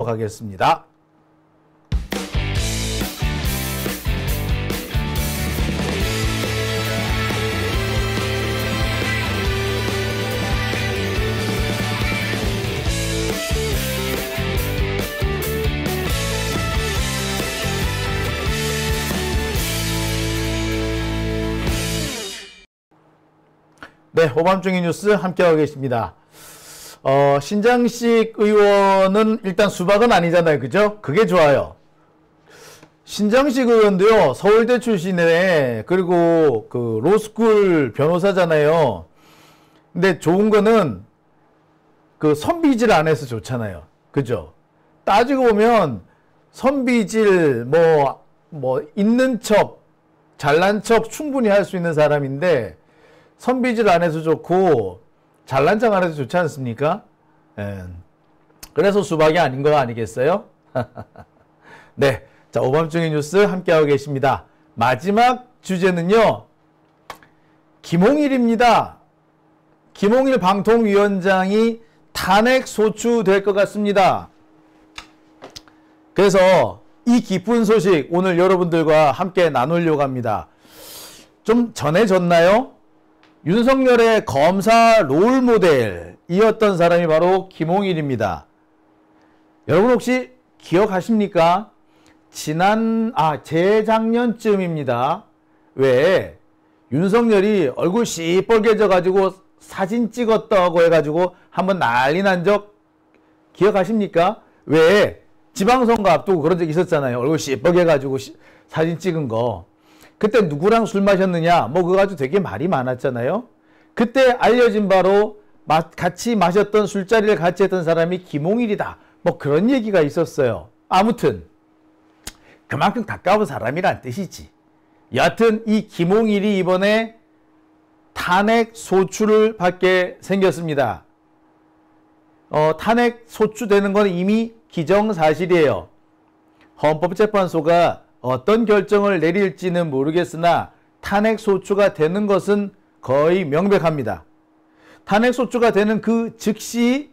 가겠습니다. 네, 오밤중의 뉴스 함께하고 계십니다. 신장식 의원은 일단 수박은 아니잖아요. 그죠? 그게 좋아요. 신장식 의원도요, 서울대 출신에, 그리고 그 로스쿨 변호사잖아요. 근데 좋은 거는 그 선비질 안 해서 좋잖아요. 그죠? 따지고 보면 선비질, 있는 척, 잘난 척 충분히 할 수 있는 사람인데, 선비질 안 해서 좋고, 잘난 척 안 해서 좋지 않습니까? 예. 그래서 수박이 아닌 거 아니겠어요? 네. 자, 오밤중의 뉴스 함께하고 계십니다. 마지막 주제는요, 김홍일입니다. 김홍일 방통위원장이 탄핵 소추될 것 같습니다. 그래서 이 기쁜 소식 오늘 여러분들과 함께 나누려고 합니다. 좀 전해졌나요? 윤석열의 검사 롤모델이었던 사람이 바로 김홍일입니다. 여러분 혹시 기억하십니까? 재작년쯤입니다. 왜 윤석열이 얼굴 시뻘개져가지고 사진 찍었다고 해가지고 한번 난리 난 적 기억하십니까? 왜 지방선거 앞두고 그런 적 있었잖아요. 얼굴 시뻘개가지고 사진 찍은 거. 그때 누구랑 술 마셨느냐? 그거 가지고 되게 말이 많았잖아요. 그때 알려진 바로 같이 마셨던 술자리를 같이 했던 사람이 김홍일이다. 그런 얘기가 있었어요. 아무튼 그만큼 가까운 사람이란 뜻이지. 여하튼 이 김홍일이 이번에 탄핵 소추를 받게 생겼습니다. 탄핵 소추되는 건 이미 기정사실이에요. 헌법재판소가 어떤 결정을 내릴지는 모르겠으나 탄핵 소추가 되는 것은 거의 명백합니다. 탄핵 소추가 되는 그 즉시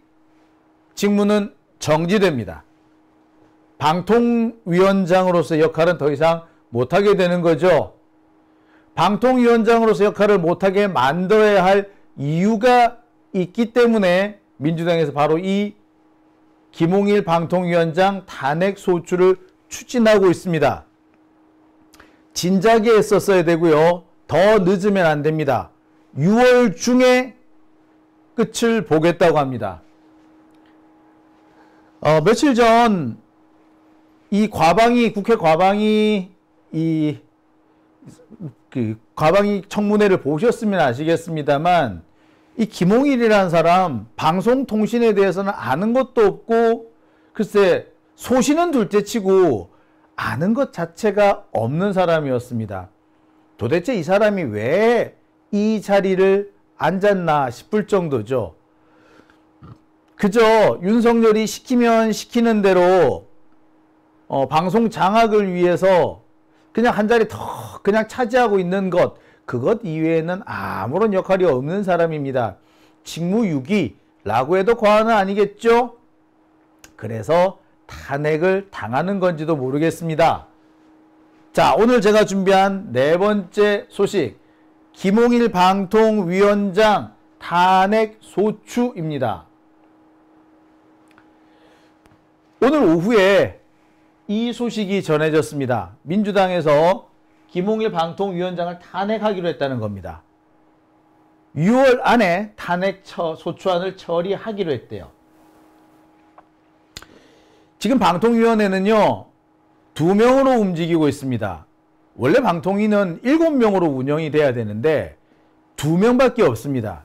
직무는 정지됩니다. 방통위원장으로서 역할은 더 이상 못하게 되는 거죠. 방통위원장으로서 역할을 못하게 만들어야 할 이유가 있기 때문에 민주당에서 바로 이 김홍일 방통위원장 탄핵 소추를 추진하고 있습니다. 진작에 했었어야 되고요. 더 늦으면 안 됩니다. 6월 중에 끝을 보겠다고 합니다. 며칠 전 이 국회 과방위 과방위 청문회를 보셨으면 아시겠습니다만 이 김홍일이라는 사람 방송통신에 대해서는 아는 것도 없고 글쎄 소신은 둘째치고 아는 것 자체가 없는 사람이었습니다. 도대체 이 사람이 왜 이 자리를 앉았나 싶을 정도죠. 그저 윤석열이 시키면 시키는 대로 방송 장악을 위해서 그냥 한 자리 더 그냥 차지하고 있는 그것 이외에는 아무런 역할이 없는 사람입니다. 직무유기라고 해도 과언은 아니겠죠? 그래서 탄핵을 당하는 건지도 모르겠습니다. 자, 오늘 제가 준비한 네 번째 소식, 김홍일 방통위원장 탄핵 소추입니다. 오늘 오후에 이 소식이 전해졌습니다. 민주당에서 김홍일 방통위원장을 탄핵하기로 했다는 겁니다. 6월 안에 탄핵 소추안을 처리하기로 했대요. 지금 방통위원회는요, 2명으로 움직이고 있습니다. 원래 방통위는 7명으로 운영이 돼야 되는데 2명밖에 없습니다.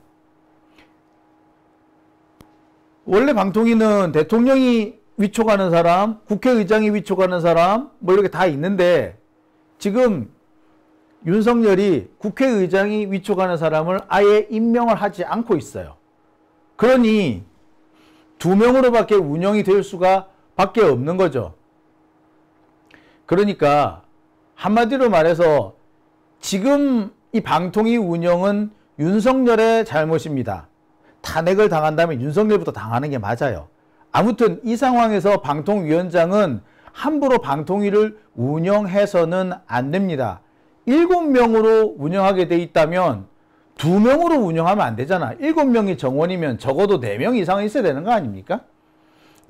원래 방통위는 대통령이 위촉하는 사람, 국회의장이 위촉하는 사람, 이렇게 다 있는데 지금 윤석열이 국회의장이 위촉하는 사람을 아예 임명을 하지 않고 있어요. 그러니 2명으로밖에 운영이 될 수가 밖에 없는 거죠. 그러니까 한마디로 말해서 지금 이 방통위 운영은 윤석열의 잘못입니다. 탄핵을 당한다면 윤석열부터 당하는 게 맞아요. 아무튼 이 상황에서 방통위원장은 함부로 방통위를 운영해서는 안 됩니다. 7명으로 운영하게 돼 있다면 2명으로 운영하면 안 되잖아. 7명이 정원이면 적어도 4명 이상은 있어야 되는 거 아닙니까?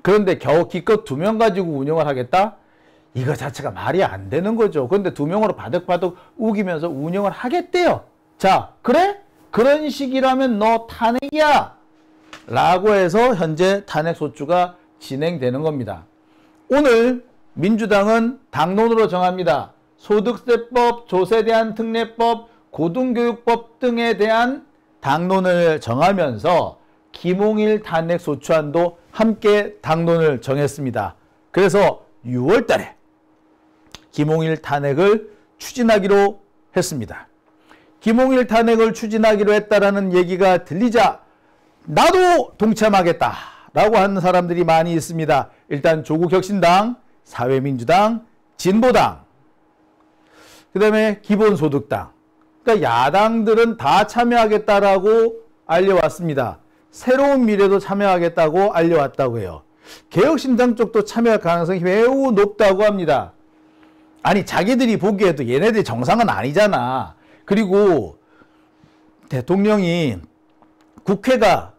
그런데 겨우 기껏 2명 가지고 운영을 하겠다? 이거 자체가 말이 안 되는 거죠. 그런데 2명으로 바득바득 우기면서 운영을 하겠대요. 자, 그래? 그런 식이라면 너 탄핵이야! 라고 해서 현재 탄핵소추가 진행되는 겁니다. 오늘 민주당은 당론으로 정합니다. 소득세법, 조세대한 특례법, 고등교육법 등에 대한 당론을 정하면서 김홍일 탄핵소추안도 함께 당론을 정했습니다. 그래서 6월 달에 김홍일 탄핵을 추진하기로 했습니다. 김홍일 탄핵을 추진하기로 했다라는 얘기가 들리자 나도 동참하겠다라고 하는 사람들이 많이 있습니다. 일단 조국혁신당, 사회민주당, 진보당, 그 다음에 기본소득당, 그러니까 야당들은 다 참여하겠다라고 알려왔습니다. 새로운 미래도 참여하겠다고 알려왔다고 해요. 개혁신당 쪽도 참여할 가능성이 매우 높다고 합니다. 아니 자기들이 보기에도 얘네들이 정상은 아니잖아. 그리고 대통령이 국회가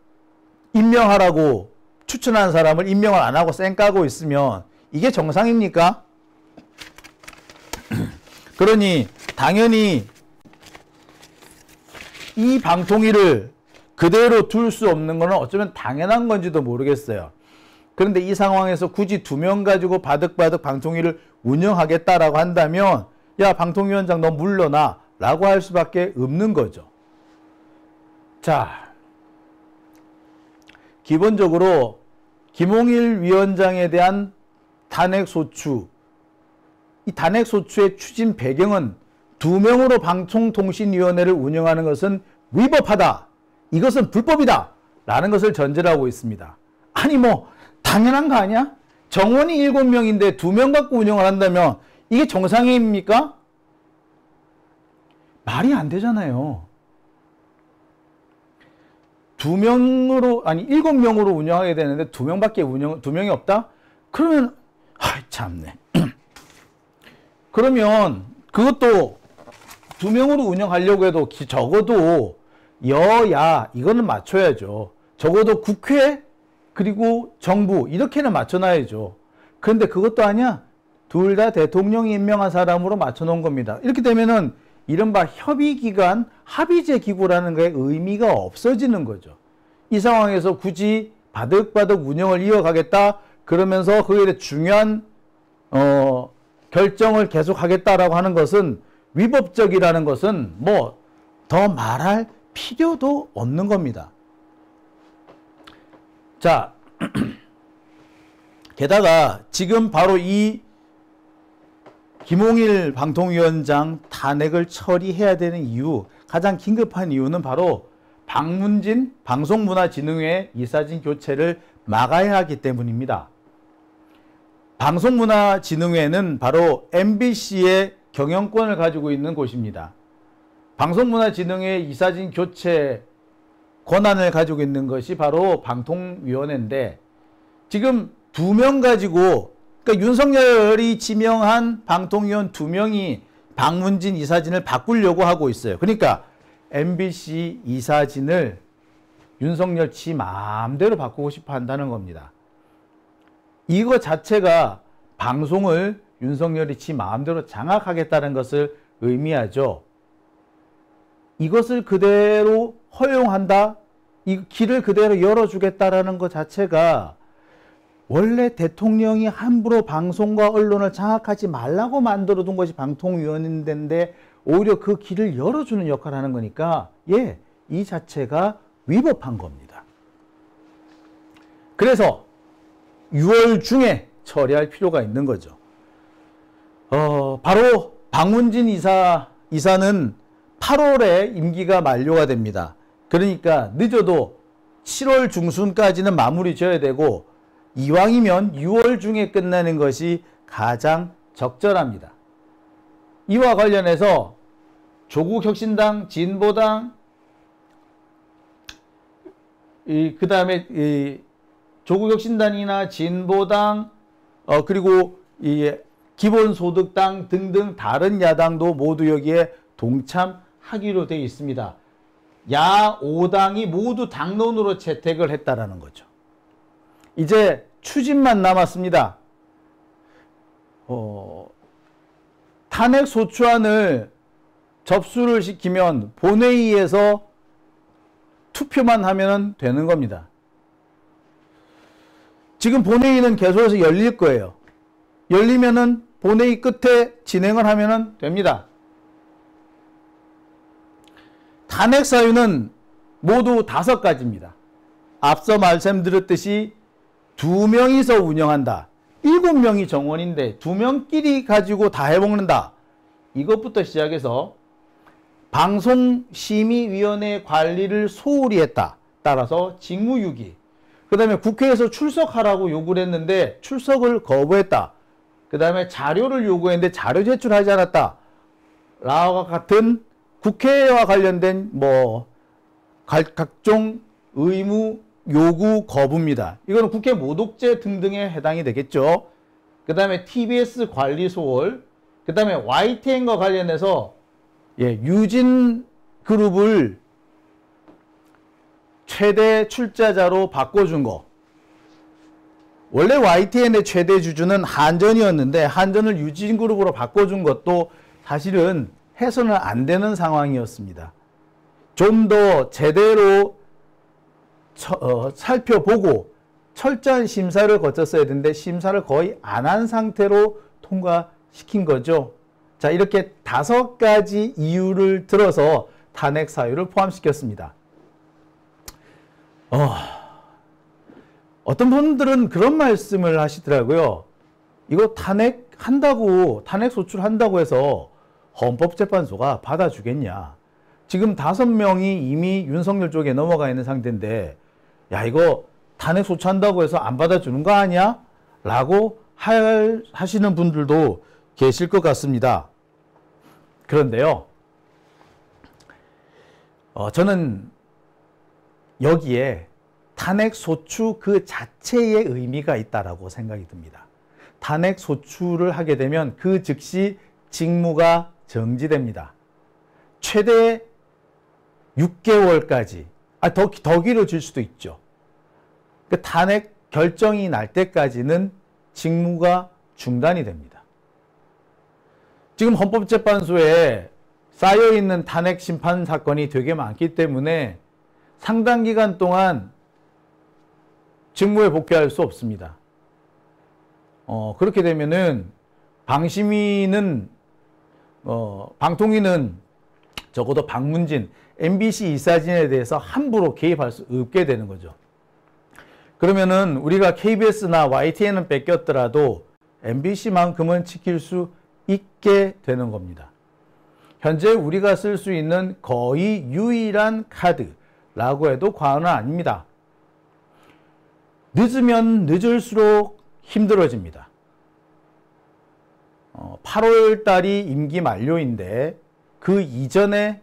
임명하라고 추천한 사람을 임명을 안 하고 쌩까고 있으면 이게 정상입니까? 그러니 당연히 이 방통위를 그대로 둘 수 없는 거는 어쩌면 당연한 건지도 모르겠어요. 그런데 이 상황에서 굳이 2명 가지고 바득바득 방통위를 운영하겠다라고 한다면 야 방통위원장 너 물러나 라고 할 수밖에 없는 거죠. 자, 기본적으로 김홍일 위원장에 대한 탄핵소추, 이 탄핵소추의 추진 배경은 2명으로 방송통신위원회를 운영하는 것은 위법하다. 이것은 불법이다. 라는 것을 전제로 하고 있습니다. 아니 뭐 당연한 거 아니야? 정원이 7명인데 2명 갖고 운영을 한다면 이게 정상입니까? 말이 안 되잖아요. 7명으로 운영하게 되는데 2명이 없다? 그러면 참네. 그러면 그것도 2명으로 운영하려고 해도 적어도 여야 이거는 맞춰야죠. 적어도 국회 그리고 정부 이렇게는 맞춰놔야죠. 그런데 그것도 아니야. 둘 다 대통령이 임명한 사람으로 맞춰놓은 겁니다. 이렇게 되면은 이른바 협의기관, 합의제 기구라는 거에 의미가 없어지는 거죠. 이 상황에서 굳이 바득바득 운영을 이어가겠다 그러면서 그에 대해 중요한 결정을 계속하겠다라고 하는 것은 위법적이라는 것은 뭐 더 말할 필요도 없는 겁니다. 자, 게다가 지금 바로 이 김홍일 방통위원장 탄핵을 처리해야 되는 이유, 가장 긴급한 이유는 바로 박문진 방송문화진흥회 이사진 교체를 막아야 하기 때문입니다. 방송문화진흥회는 바로 MBC의 경영권을 가지고 있는 곳입니다. 방송문화진흥회 이사진 교체 권한을 가지고 있는 것이 바로 방통위원회인데 지금 2명 가지고 그러니까 윤석열이 지명한 방통위원 2명이 박문진 이사진을 바꾸려고 하고 있어요. 그러니까 MBC 이사진을 윤석열 지 마음대로 바꾸고 싶어 한다는 겁니다. 이거 자체가 방송을 윤석열이 지 마음대로 장악하겠다는 것을 의미하죠. 이것을 그대로 허용한다? 이 길을 그대로 열어주겠다라는 것 자체가 원래 대통령이 함부로 방송과 언론을 장악하지 말라고 만들어둔 것이 방통위원회인데 오히려 그 길을 열어주는 역할을 하는 거니까 이 자체가 위법한 겁니다. 그래서 6월 중에 처리할 필요가 있는 거죠. 바로 박문진 이사는 8월에 임기가 만료가 됩니다. 그러니까 늦어도 7월 중순까지는 마무리 지어야 되고 이왕이면 6월 중에 끝나는 것이 가장 적절합니다. 이와 관련해서 조국혁신당, 진보당, 그 다음에 조국혁신당이나 진보당, 그리고 이 기본소득당 등등 다른 야당도 모두 여기에 동참하기로 되어 있습니다. 야 5당이 모두 당론으로 채택을 했다라는 거죠. 이제 추진만 남았습니다. 탄핵소추안을 접수를 시키면 본회의에서 투표만 하면 되는 겁니다. 지금 본회의는 계속해서 열릴 거예요. 열리면은 본회의 끝에 진행을 하면 됩니다. 탄핵 사유는 모두 5가지입니다. 앞서 말씀드렸듯이 2명이서 운영한다. 7명이 정원인데 2명끼리 가지고 다 해먹는다. 이것부터 시작해서 방송심의위원회 관리를 소홀히 했다. 따라서 직무유기. 그 다음에 국회에서 출석하라고 요구를 했는데 출석을 거부했다. 그 다음에 자료를 요구했는데 자료 제출하지 않았다. 라와 같은 국회와 관련된 각종 의무 요구 거부입니다. 이거는 국회 모독죄 등등에 해당이 되겠죠. 그 다음에 TBS 관리 소홀, 그 다음에 YTN과 관련해서 유진 그룹을 최대 출자자로 바꿔준 거. 원래 YTN의 최대 주주는 한전이었는데 한전을 유진 그룹으로 바꿔준 것도 사실은 해서는 안 되는 상황이었습니다. 좀 더 제대로 살펴보고 철저한 심사를 거쳤어야 되는데 심사를 거의 안 한 상태로 통과시킨 거죠. 자, 이렇게 5가지 이유를 들어서 탄핵 사유를 포함시켰습니다. 어떤 분들은 그런 말씀을 하시더라고요. 이거 탄핵 소출한다고 해서 헌법재판소가 받아주겠냐. 지금 5명이 이미 윤석열 쪽에 넘어가 있는 상태인데, 야, 이거 탄핵 소추한다고 해서 안 받아주는 거 아니야? 라고 하시는 분들도 계실 것 같습니다. 그런데요, 저는 여기에 탄핵 소추 그 자체의 의미가 있다라고 생각이 듭니다. 탄핵 소추를 하게 되면 그 즉시 직무가 정지됩니다. 최대 6개월까지, 더 길어질 수도 있죠. 그 탄핵 결정이 날 때까지는 직무가 중단이 됩니다. 지금 헌법재판소에 쌓여있는 탄핵 심판 사건이 되게 많기 때문에 상당 기간 동안 직무에 복귀할 수 없습니다. 그렇게 되면은 방통위는 적어도 박문진, MBC 이사진에 대해서 함부로 개입할 수 없게 되는 거죠. 그러면은 우리가 KBS나 YTN은 뺏겼더라도 MBC만큼은 지킬 수 있게 되는 겁니다. 현재 우리가 쓸 수 있는 거의 유일한 카드라고 해도 과언은 아닙니다. 늦으면 늦을수록 힘들어집니다. 8월 달이 임기 만료인데 그 이전에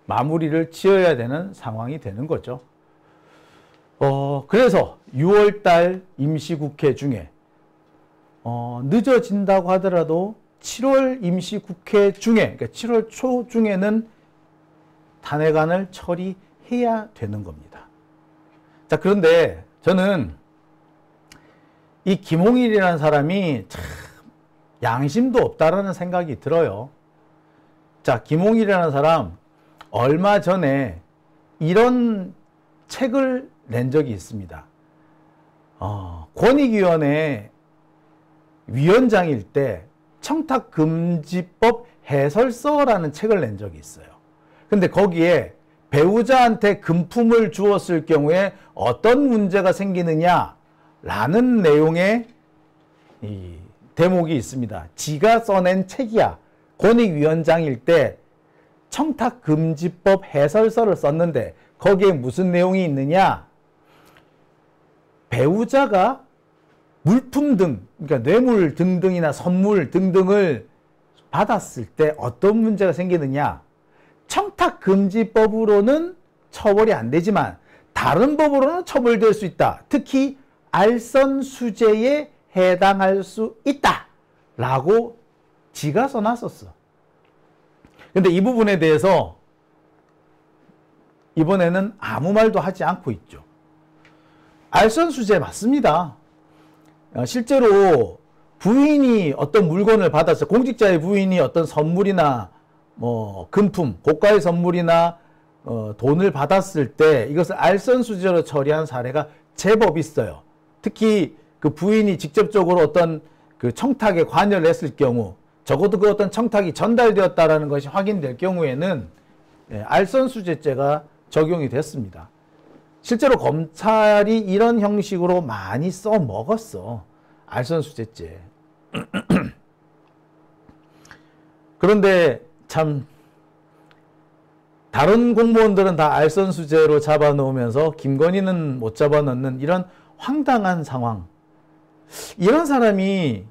마무리를 지어야 되는 상황이 되는 거죠. 그래서 6월 달 임시국회 중에 늦어진다고 하더라도 7월 임시국회 중에, 그러니까 7월 초 중에는 탄핵안을 처리해야 되는 겁니다. 자, 그런데 저는 이 김홍일이라는 사람이 참 양심도 없다라는 생각이 들어요. 자, 김홍일이라는 사람 얼마 전에 이런 책을 낸 적이 있습니다. 권익위원회 위원장일 때 청탁금지법 해설서라는 책을 낸 적이 있어요. 근데 거기에 배우자한테 금품을 주었을 경우에 어떤 문제가 생기느냐라는 내용의 이 대목이 있습니다. 지가 써낸 책이야. 권익위원장일 때 청탁금지법 해설서를 썼는데 거기에 무슨 내용이 있느냐? 배우자가 물품 등, 그러니까 뇌물 등등이나 선물 등등을 받았을 때 어떤 문제가 생기느냐? 청탁금지법으로는 처벌이 안 되지만 다른 법으로는 처벌될 수 있다. 특히 알선 수재에 해당할 수 있다라고 지가 써놨었어. 근데 이 부분에 대해서 이번에는 아무 말도 하지 않고 있죠. 알선 수재 맞습니다. 실제로 부인이 어떤 물건을 받았어. 공직자의 부인이 어떤 선물이나 뭐 금품, 고가의 선물이나 돈을 받았을 때 이것을 알선 수재로 처리한 사례가 제법 있어요. 특히 그 부인이 직접적으로 어떤 그 청탁에 관여를 했을 경우, 적어도 그 어떤 청탁이 전달되었다라는 것이 확인될 경우에는 알선수재죄가 적용이 됐습니다. 실제로 검찰이 이런 형식으로 많이 써먹었어. 알선수재죄. 그런데 참 다른 공무원들은 다 알선수재로 잡아놓으면서 김건희는 못 잡아넣는 이런 황당한 상황. 이런 사람이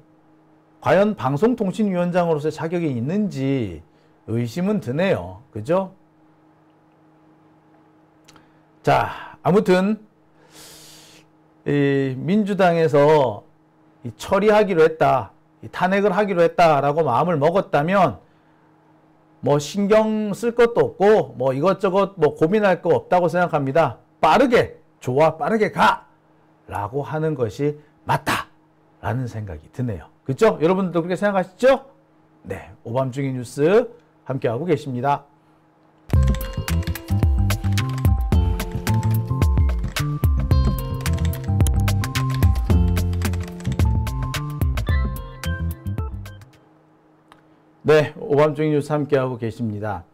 과연 방송통신위원장으로서 자격이 있는지 의심은 드네요. 그죠? 자, 아무튼 이 민주당에서 처리하기로 했다, 탄핵을 하기로 했다라고 마음을 먹었다면 뭐 신경 쓸 것도 없고 뭐 이것저것 뭐 고민할 거 없다고 생각합니다. 빠르게, 좋아, 빠르게 가! 라고 하는 것이 맞다라는 생각이 드네요. 그렇죠? 여러분들도 그렇게 생각하시죠? 네, 오밤중의 뉴스 함께하고 계십니다. 네, 오밤중의 뉴스 함께하고 계십니다.